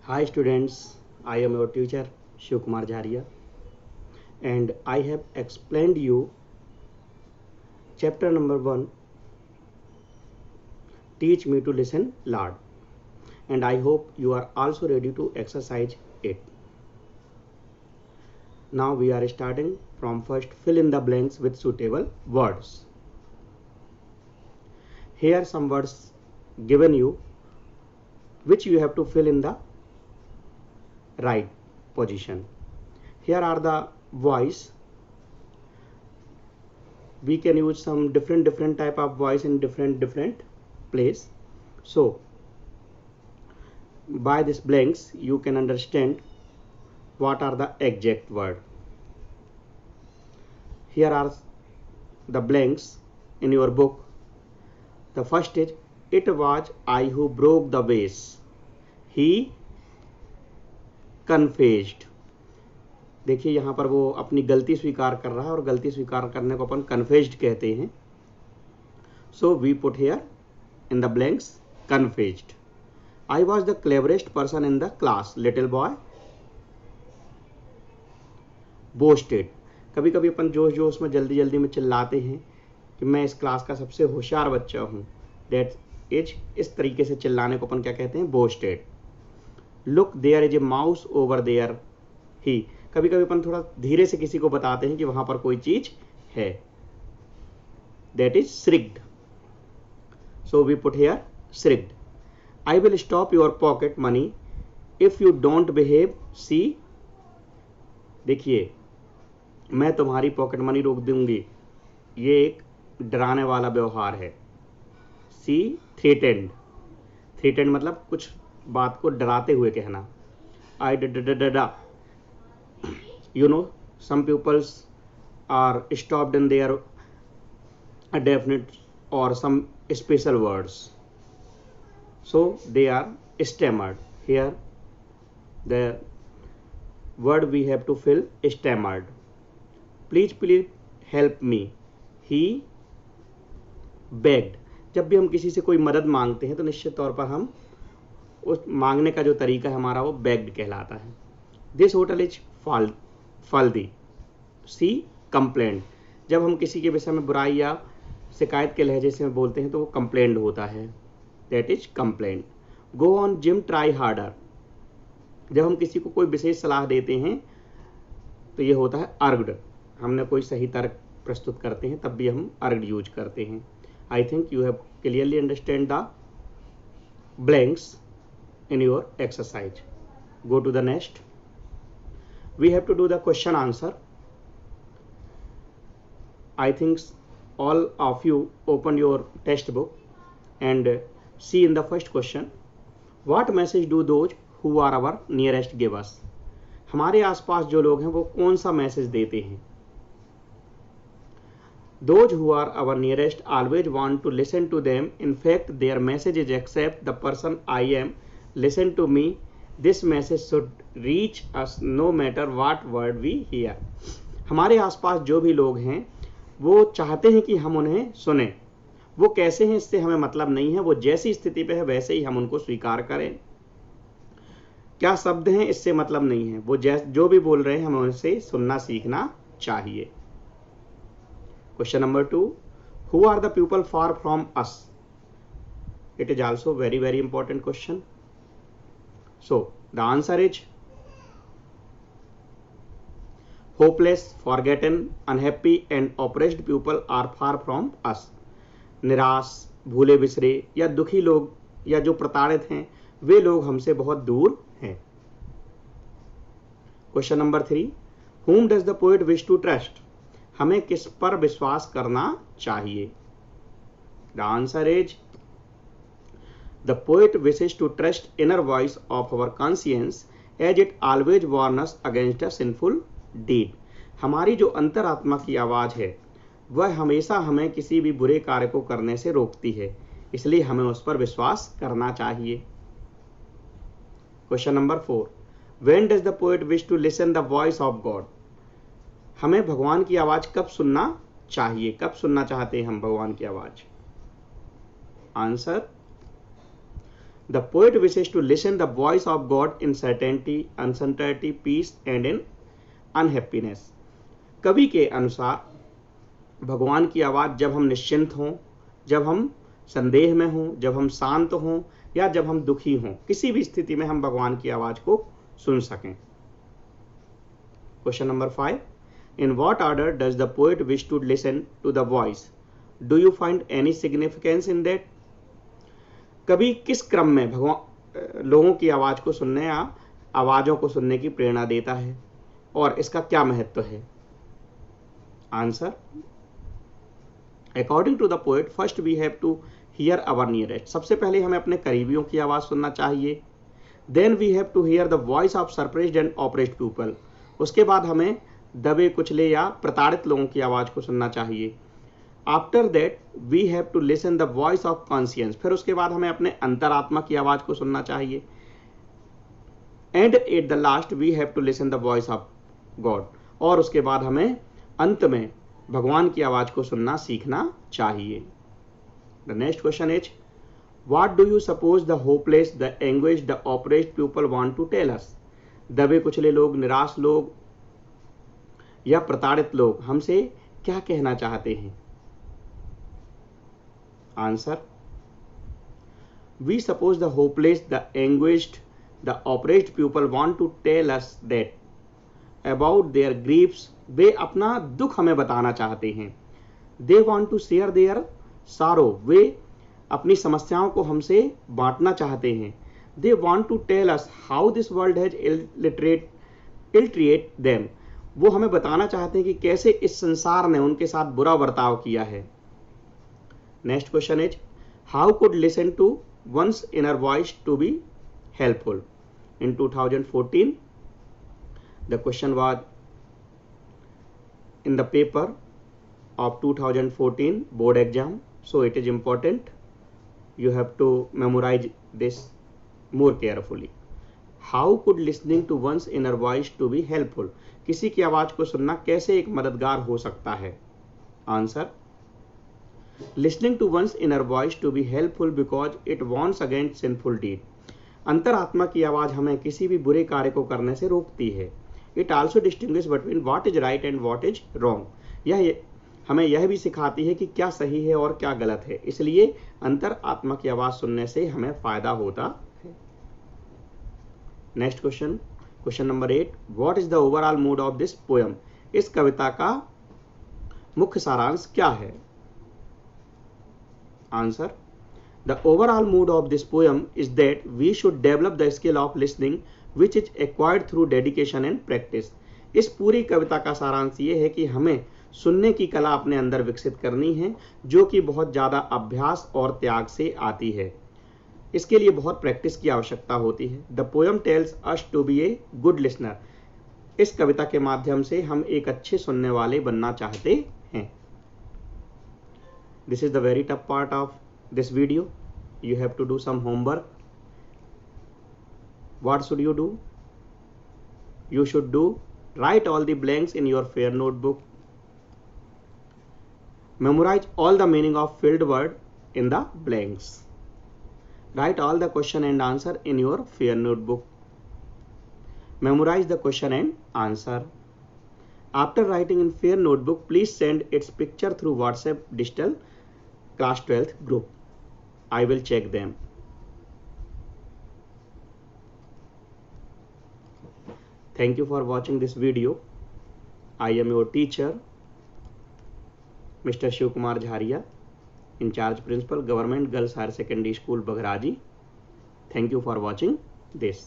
Hi students, I am your teacher Shiv Kumar Jharia and I have explained you chapter number 1, Teach Me to Listen Lord, and I hope you are also ready to exercise it. Now we are starting from first, fill in the blanks with suitable words. Here are some words given you which you have to fill in the right position. Here are the voice. We can use some different type of voice in different place. So by this blanks you can understand what are the exact word. Here are the blanks in your book. The first is, it was I who broke the vase. He confessed. देखिए यहाँ पर वो अपनी गलती स्वीकार कर रहा है और गलती स्वीकार करने को अपन कन्फेस्ड कहते हैं. So we put here in the blanks confessed. I was the cleverest person in the class. Little boy boasted. कभी कभी अपन जोश में जल्दी में चिल्लाते हैं कि मैं इस क्लास का सबसे होशियार बच्चा हूँ. That is, इस तरीके से चिल्लाने को अपन क्या कहते हैं? boasted. Look, there is a mouse over there. He. कभी कभी अपन थोड़ा धीरे से किसी को बताते हैं कि वहां पर कोई चीज है. That is shrieked. So we put here shrieked. I will stop your pocket money if you don't behave. See. देखिए, मैं तुम्हारी पॉकेट मनी रोक दूंगी. ये एक डराने वाला व्यवहार है. सी थ्रेटेंड. थ्रेटेंड मतलब कुछ बात को डराते हुए कहना. आई डा. You know, some pupils are stopped in their definite or some special words. So they are stammered. Here the word we have to fill stammered. Please help me. He begged. जब भी हम किसी से कोई मदद मांगते हैं तो निश्चित तौर पर हम उस मांगने का जो तरीका है हमारा वो begged कहलाता है. This hotel is filthy. See complaint. जब हम किसी के विषय में बुराई या शिकायत के लहजे से बोलते हैं तो वो कंप्लेंट होता है. That is complaint. Go on gym try harder. जब हम किसी को कोई विशेष सलाह देते हैं तो ये होता है अर्गड. हमने कोई सही तर्क प्रस्तुत करते हैं तब भी हम अर्गड यूज करते हैं. I think you have clearly understand the blanks in your exercise. Go to the next. We have to do the question answer. I think all of you open your textbook and see in the first question. What message do those who are our nearest give us? हमारे आसपास जो लोग हैं वो कौन सा message देते हैं? Those who are our nearest always want to listen to them. In fact, their message is accept the person I am. Listen to me. This message should reach us no matter what word we hear. हमारे आसपास जो भी लोग हैं वो चाहते हैं कि हम उन्हें सुने. वो कैसे हैं इससे हमें मतलब नहीं है. वो जैसी स्थिति पे है वैसे ही हम उनको स्वीकार करें. क्या शब्द हैं इससे मतलब नहीं है. वो जो भी बोल रहे हैं हमें उनसे सुनना सीखना चाहिए. Question number 2. Who are the people far from us? It is also very important question. So the answer is hopeless, forgotten, unhappy and oppressed people are far from us. निराश, भूले बिसरे या दुखी लोग या जो प्रताड़ित हैं वे लोग हमसे बहुत दूर हैं. Question number 3. Whom does the poet wish to trust? हमें किस पर विश्वास करना चाहिए? The answer is the poet wishes to trust inner voice of our conscience as it always warns us against a sinful deed. हमारी जो अंतरात्मा की आवाज है वह हमेशा हमें किसी भी बुरे कार्य को करने से रोकती है, इसलिए हमें उस पर विश्वास करना चाहिए. Question number 4. When does the poet wish to listen the voice of God? हमें भगवान की आवाज कब सुनना चाहिए? कब सुनना चाहते हैं हम भगवान की आवाज? Answer the poet wishes to listen the voice of God in certainty, uncertainty, peace and in unhappiness. कवि के अनुसार भगवान की आवाज़ जब हम निश्चिंत हों, जब हम संदेह में हों, जब हम शांत हों या जब हम दुखी हों, किसी भी स्थिति में हम भगवान की आवाज़ को सुन सकें। Question number 5, in what order does the poet wish to listen to the voice? Do you find any significance in that? कवि किस क्रम में भगवान लोगों की आवाज़ को सुनने या आवाज़ों को सुनने की प्रेरणा देता है और इसका क्या महत्व है? Answer, according to the poet first we have to hear our nearest. सबसे पहले हमें अपने करीबियों की आवाज़ सुनना चाहिए। Then we have to hear the voice of surprised and oppressed people. उसके बाद हमें दबे कुचले या प्रताड़ित लोगों की आवाज़ को सुनना चाहिए। After that we have to listen the voice of conscience. फिर उसके बाद हमें अपने अंतरात्मा की आवाज़ को सुनना चाहिए। And at the last we have to listen the voice of God. और उसके बाद हमें अंत में भगवान की आवाज़ को सुनना सीखना चाहिए। The next question is, what do you suppose the hopeless, the anguished, the oppressed people want to tell us? दबे कुचले लोग, निराश लोग या प्रताड़ित लोग हमसे क्या कहना चाहते हैं? Answer, we suppose the hopeless, the anguished, the oppressed people want to tell us that about their griefs. वे अपना दुख हमें बताना चाहते हैं। They want to share their सारो, वे अपनी समस्याओं को हमसे बांटना चाहते हैं। They want to tell us how this world has ill-treat them. वो हमें बताना चाहते हैं कि कैसे इस संसार ने उनके साथ बुरा बर्ताव किया है। Next question is, how could listen to one's inner voice to be helpful? In 2014 the question was in the paper of 2014 board exam, so it is important you have to memorize this more carefully. How could listening to one's inner voice to be helpful? किसी की आवाज को सुनना कैसे एक मददगार हो सकता है? Answer, listening to one's inner voice to be helpful because it warns against sinful deed. अंतरात्मा की आवाज हमें किसी भी बुरे कार्य को करने से रोकती है। It also distinguishes between what is right and what is wrong. यह हमें यह भी सिखाती है कि क्या सही है और क्या गलत है। इसलिए अंतर आत्मा की आवाज सुनने से हमें फायदा होता है। Next question, question number 8, what is the overall mood of this poem? इस कविता का मुख्य सारांश क्या है? Answer, the overall mood of this poem is that we should develop the skill of listening which is acquired through dedication and practice. इस पूरी कविता का सारांश ये है कि हमें सुनने की कला अपने अंदर विकसित करनी है, जो कि बहुत ज़्यादा अभ्यास और त्याग से आती है। इसके लिए बहुत प्रैक्टिस की आवश्यकता होती है। The poem tells us to be a good listener. इस कविता के माध्यम से हम एक अच्छे सुनने वाले बनना चाहते हैं। This is the very tough part of this video. You have to do some homework. What should you do? You should do write all the blanks in your fair notebook. Memorize all the meaning of filled word in the blanks. Write all the question and answer in your fair notebook. Memorize the question and answer. After writing in fair notebook, please send its picture through WhatsApp digital class 12th group. I will check them. Thank you for watching this video. I am your teacher, Mr. Shiv Kumar Jharia, in charge principal, Government Girls Higher Secondary School, Baghraji. Thank you for watching this.